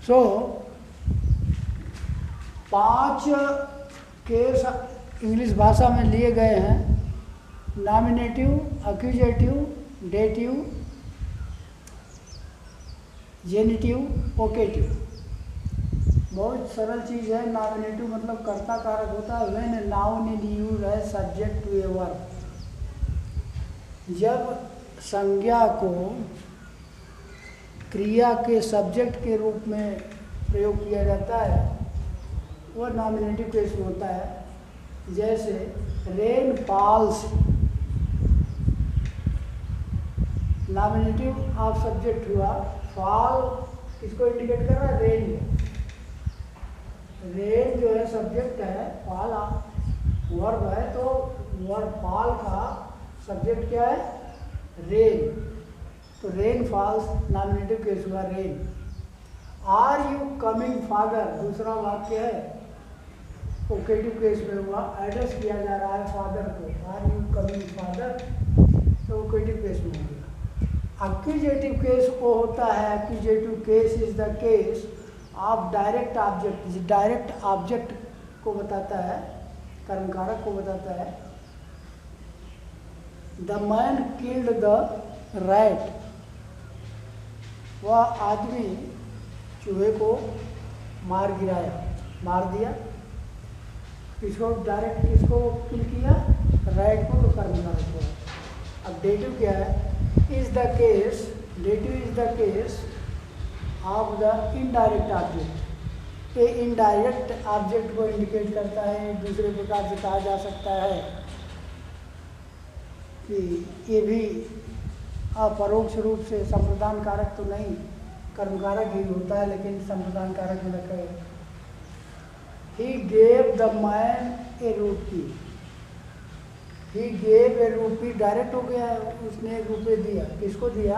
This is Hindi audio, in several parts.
सो 5 केस इंग्लिश भाषा में लिए गए हैं, नॉमिनेटिव, एक्यूजेटिव, डेटिव, जेनिटिव, वोकेटिव। बहुत सरल चीज़ है। नॉमिनेटिव मतलब कर्ता कारक होता है। When noun is used as subject to a verb, जब संज्ञा को क्रिया के सब्जेक्ट के रूप में प्रयोग किया जाता है, वह नॉमिनेटिव केस में होता है। जैसे rain falls, nominative of subject हुआ। फॉल किसको इंडिकेट कर रहा है? रेन को। रेन जो है सब्जेक्ट है, फॉल वर्ब है, तो वर्ब फॉल का सब्जेक्ट क्या है? रेन। तो रेन फॉल्स नॉमिनेटिव केस हुआ, rain. Are you coming father दूसरा वाक्य है, वोकेटिव केस में हुआ। एड्रेस किया जा रहा है फादर को, आर यू कमिंग फादर, तो वोकेटिव केस में हो गया। एक्यूजेटिव केस वो होता है, accusative case is the case of direct object. Direct object को बताता है, कर्मकारक को बताता है। The man killed the rat, वह आदमी चूहे को मार गिराया, मार दिया। किसको डायरेक्ट, किसको किल किया? रैट को, तो कर्मकारक को। अब डेटिव क्या है? Is the case, dative is the case of the indirect object. ये इनडायरेक्ट ऑब्जेक्ट को इंडिकेट करता है। दूसरे प्रकार से कहा जा सकता है कि ये भी अपरोक्ष रूप से संप्रदान कारक तो नहीं, कर्मकारक ही होता है, लेकिन संप्रदान कारक में रखा है। ही गेव द मैन ए रूपी, ही गेव ए रूपी डायरेक्ट हो गया है, उसने एक रुपये दिया। किसको दिया?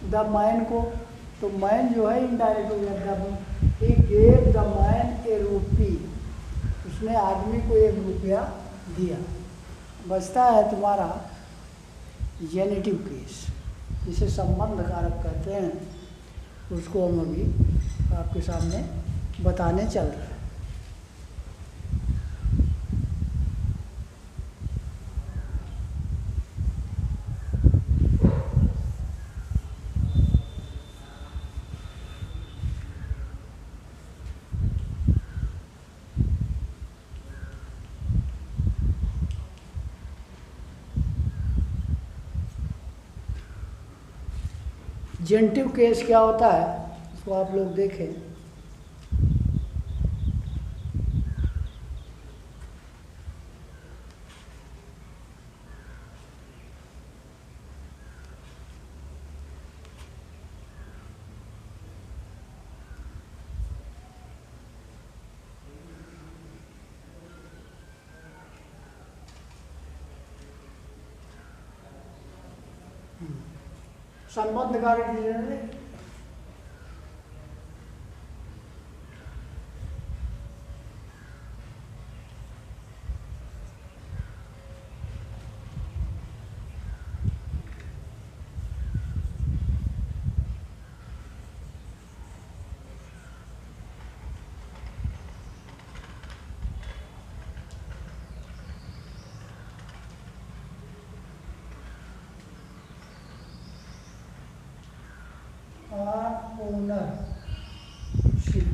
द मैन को, तो मैन जो है इनडायरेक्ट हो गया। ही गेव द मैन ए रूपी, उसने आदमी को 1 रुपया दिया। बचता है तुम्हारा जेनेटिव केस, जिसे संबंध कारक कहते हैं। उसको हम अभी आपके सामने बताने चल रहे हैं। जेनेटिव केस क्या होता है, इसको आप लोग देखें। संबंध कारक ownership,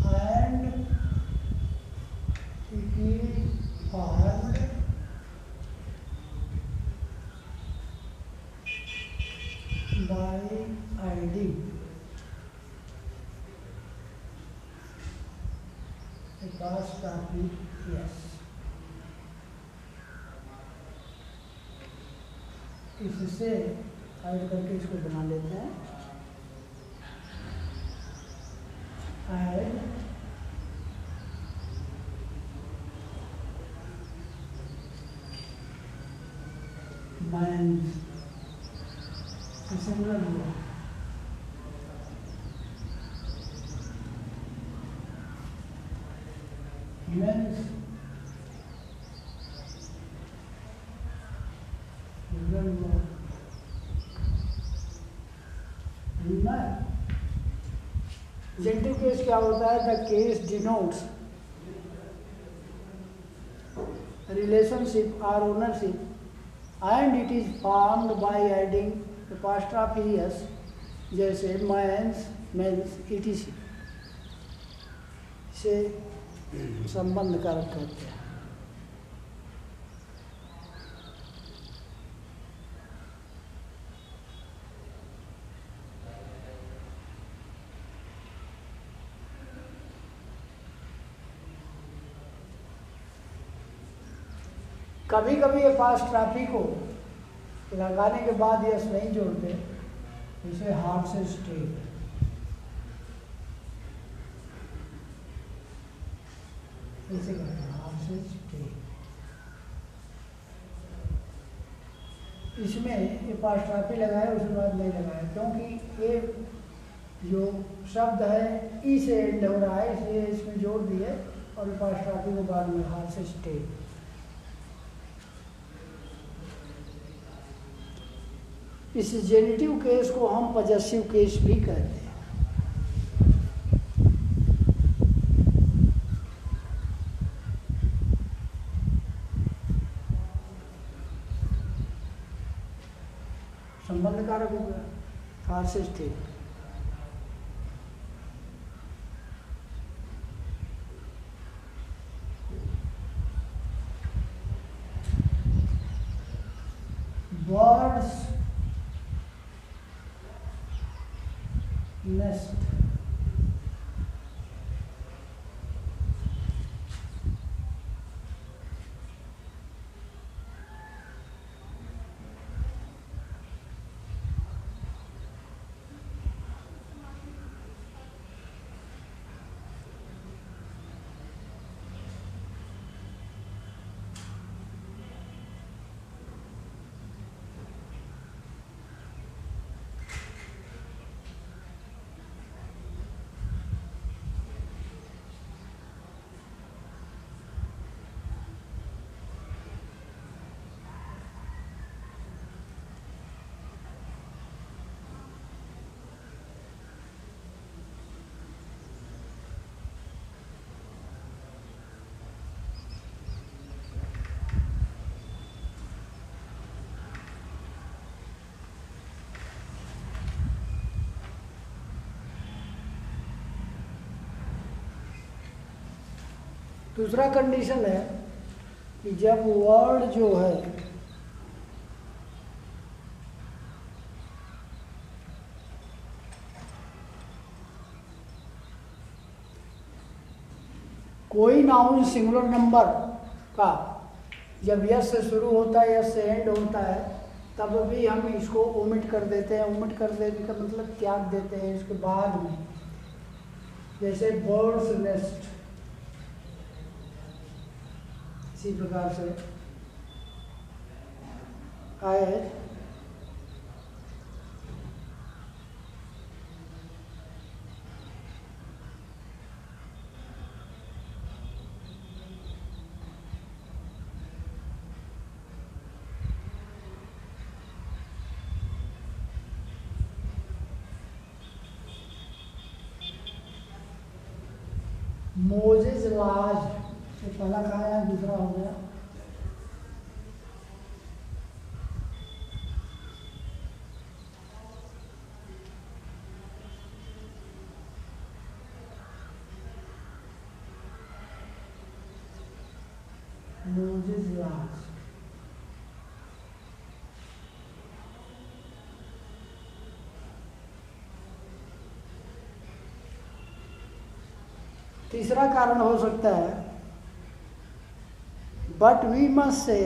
and it is formed by adding a past topic, yes, इससे ऐड करके इसको बना लेते हैं। ऐड माइंड सिमिलर हुआ मेंस जेनेटिव केस क्या होता है? The case denotes relationship or ownership and it is formed by adding apostrophe s जैसे mens मेंस etc से संबंध कारक कहते हैं। कभी कभी एपॉस्ट्रॉफी को लगाने के बाद यस नहीं जोड़ते, इसे हार्ट से स्ट्रेट, इसे कहते हैं हार्ट से स्ट्रेट। इसमें एपॉस्ट्रॉफी लगाए उसके बाद नहीं लगाए, क्योंकि ये जो शब्द है ई से एंड हो रहा है, इसलिए इसमें जोड़ दिए और एपॉस्ट्रॉफी को बाद में हार्ट से स्ट्रेट। इस जेनेटिव केस को हम पजेसिव केस भी कहते हैं। संबंध कारक हो गया हार्ट से स्ट्रेट। बर्ड्स नेस्ट दूसरा कंडीशन है कि जब वर्ड जो है कोई नाउन सिंगुलर नंबर का जब यस से शुरू होता है, यस से एंड होता है, तब भी हम इसको ओमिट कर देते हैं। ओमिट कर देने का मतलब त्याग देते हैं इसके बाद में। जैसे बर्ड्स नेस्ट, इसी प्रकार से आए मोजेस लाज, तो पहला कहा है, दूसरा हो गया मोजेस लाज। तीसरा कारण हो सकता है but we must say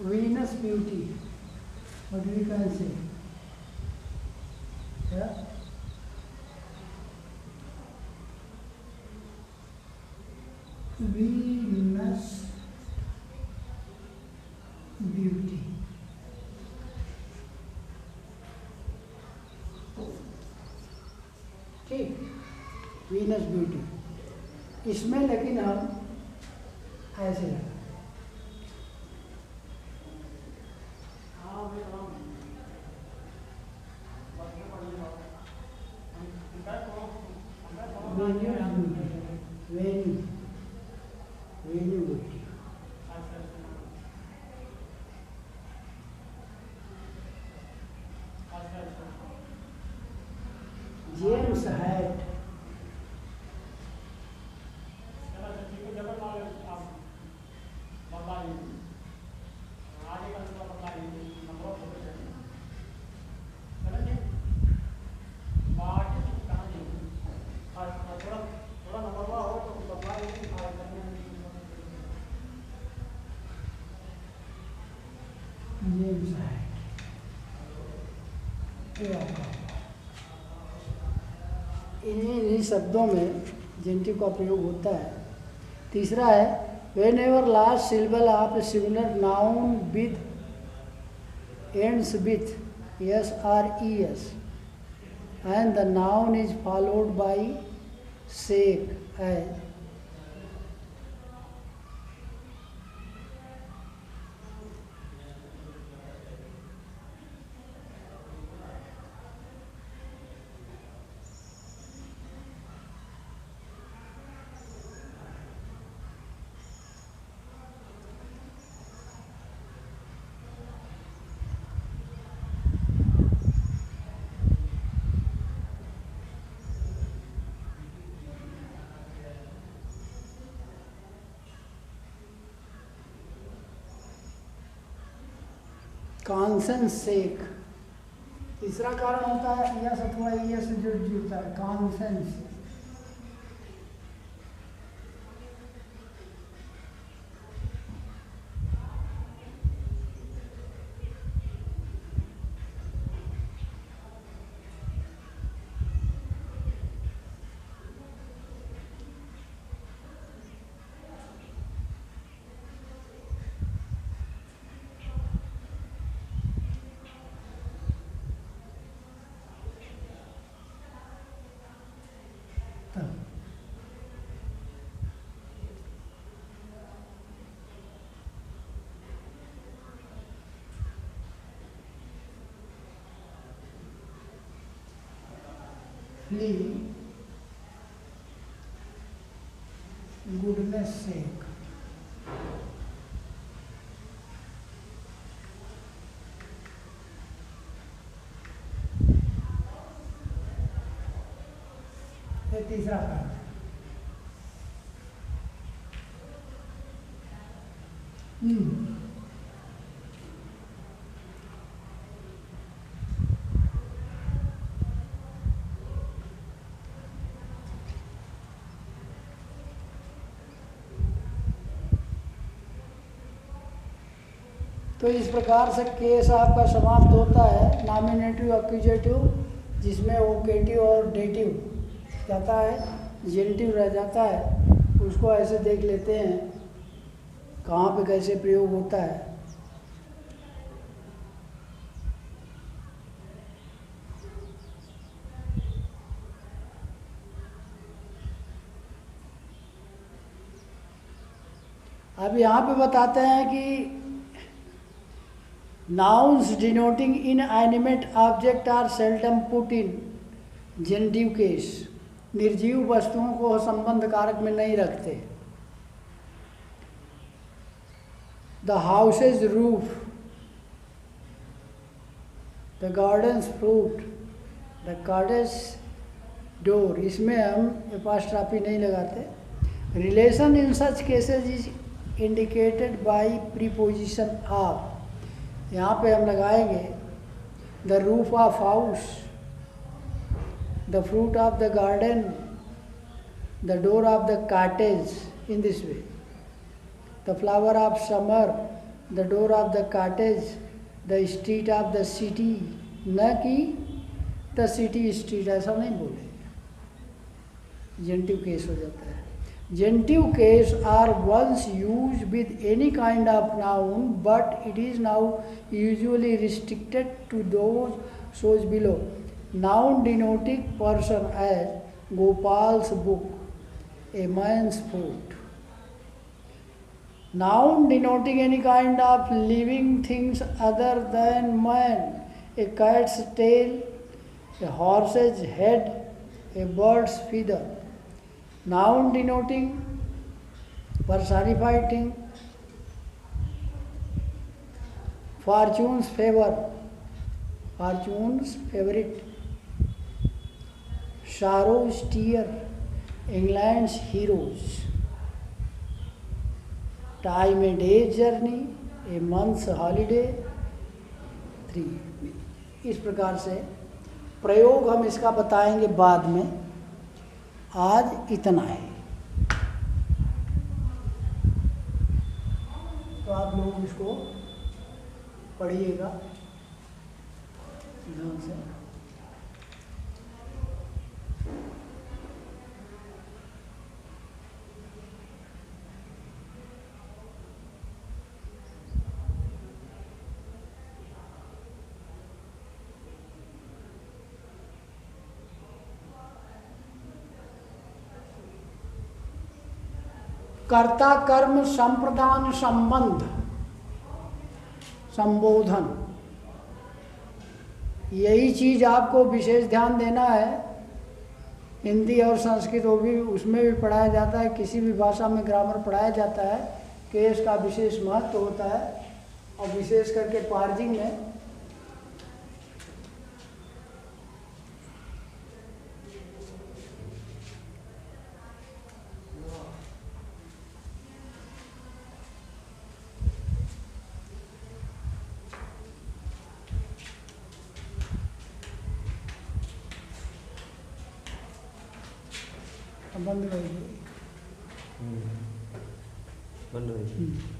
Venus beauty, what we can say, yeah? Venus beauty. ठीक, वीनस ब्यूटी। इसमें लेकिन हम ऐसे लगा venue beauty. James hat, James hat, ये आपका इन्हीं शब्दों में जेंटिव का प्रयोग होता है। तीसरा है whenever last syllable of a similar noun with ends with S R E S and the noun is followed by sake as consonants sake. तीसरा कारण होता है यस अथवा यस जो जुड़ता है, कॉन्सेंस। flee goodness sake। ये तीसरा कारण। तो इस प्रकार से केस आपका समाप्त होता है। नॉमिनेटिव एक्यूजेटिव जिसमें वोकेटिव और डेटिव जाता है, जेंटिव रह जाता है, उसको ऐसे देख लेते हैं कहाँ पे कैसे प्रयोग होता है। अब यहाँ पे बताते हैं कि nouns denoting inanimate object are seldom put in genitive case। निर्जीव वस्तुओं को संबंध कारक में नहीं रखते। The house's roof, the garden's fruit, the cottage door, इसमें हम एपॉस्ट्रॉफी नहीं लगाते। Relation in such cases is indicated by preposition of। यहाँ पे हम लगाएंगे the roof of house, the fruit of the garden, the door of the cottage, in this way. The flower of summer, the door of the cottage, the street of the city, न कि द सिटी स्ट्रीट, ऐसा नहीं बोले, जेंटिव केस हो जाता है। Genitive case are once used with any kind of noun, but it is now usually restricted to those shows below. Noun denoting person as Gopal's book, a man's foot. Noun denoting any kind of living things other than man, a cat's tail, a horse's head, a bird's feather. Noun denoting personified thing, fortune's favor, fortune's favorite. Sorrow's tear, England's heroes. Time a day's journey, a month's holiday, 3. इस प्रकार से प्रयोग हम इसका बताएंगे बाद में, आज इतना है। तो आप लोग इसको पढ़िएगा ध्यान से। कर्ता कर्म संप्रदान संबंध संबोधन, यही चीज़ आपको विशेष ध्यान देना है। हिंदी और संस्कृत वो भी उसमें भी पढ़ाया जाता है, किसी भी भाषा में ग्रामर पढ़ाया जाता है, केस का विशेष महत्व होता है। और विशेष करके पार्जिंग में बंद कर बंद हो